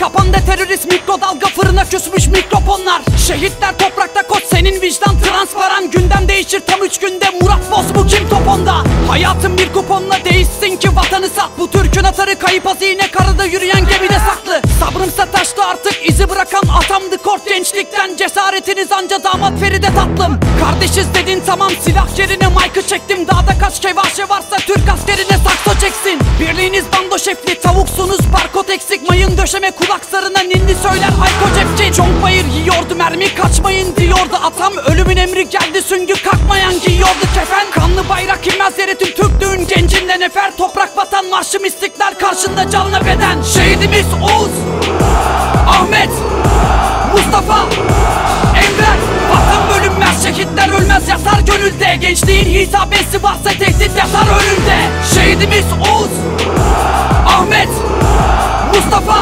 Japanda terörist mikrodalga fırına küsmüş mikrofonlar. Şehitler toprakta koç, senin vicdan transparan. Gündem değişir tam 3 günde, Murat Boz bu kim toponda? Hayatın bir kuponla değişsin ki vatanı sat. Bu Türk'ün atarı kayıp hazine, karada yürüyen gemide saklı. Sabrımsa taştı artık, izi bırakan atamdı kort gençlikten. Cesaretiniz anca damat Feride tatlım. Kardeşiz dedin tamam, silah yerine mike'ı çektim. Dağda kaç kevaşe varsa Türk askerine sakso çeksin. Birliğiniz bando şefli, tavuksunuz barkod eksik. Mayın döşeme kulaklarına ninni söyler Hayko Cepkin. Çok bayır yiyordu mermi, kaçmayın diyordu atam. Ölümün emri geldi, süngü kalkmayan giyiyordu kefen. Kanlı bayrak inmez yere tüm Türklüğün gencinden nefer. Toprak vatan marşım istiklal karşında canla beden. Şehidimiz Oğuz, Ahmet, Mustafa, Enver. Vatan bölünmez, şehitler ölmez, yatar gönülde. Gençliğin hitabesi varsa tehdit yatar önünde. Şehidimiz Oğuz, Ahmet, Mustafa,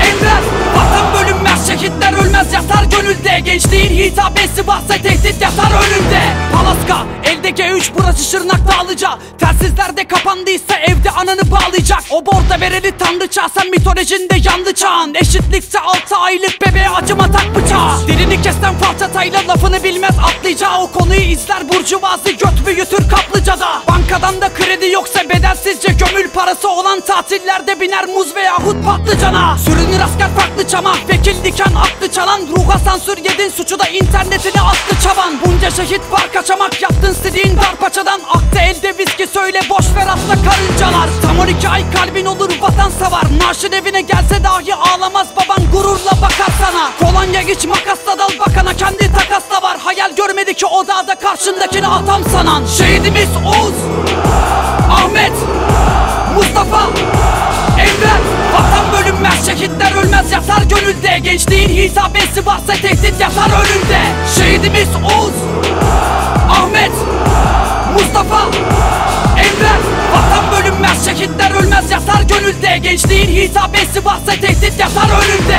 Enver. Vatan bölünmez, şehitler ölmez, yatar gönülde. Gençliğin hitabesi varsa tehdit yatar önünde. Palaska, elde G3, burası Şırnak Dağlıca. Telsizlerde kapandıysa evde ananı bağlayacak. O borda vereli tanrıça, sen mitolojinde yandı çağın. Eşitlikse 6 aylık bebeğe acıma tak bıçağı. Dilini kesten falçatayla lafını bilmez atlayacağı. O konuyu izler burjuvazi, göt büyütür kaplıcada. Bankadan da kredi yoksa bedelsizce gömül parası olan tatillerde biner muz veyahut patlıcana. Sürünür asker farklı çama, vekil diken aklı çalan. Ruha sansür yedin, suçu da internetine attı çaban. Bunca şehit var, kaçamak yaptın istediğin darpaçadan. Aktı elde viski, söyle boş ver atla karıncalar. Tam 12 ay kalbin olur vatan savar. Maaşın evine gelse dahi ağlamaz baban, gururla bakar sana. Kolonya iç, makasla dal bakana, kendi takasla var. Hayal görmedi ki o dağda karşındakini atam sanan. Şehidimiz Oğuz, Ahmet, Mustafa, Enver. Vatan bölünmez, şehitler ölmez, yatar gönülde. Gençliğin hitabesi varsa tehdit yatar önünde. Şehidimiz Oğuz, Ahmet, Mustafa, Enver. Vatan bölünmez, şehitler ölmez, yatar gönülde. Gençliğin hitabesi varsa tehdit yatar önünde.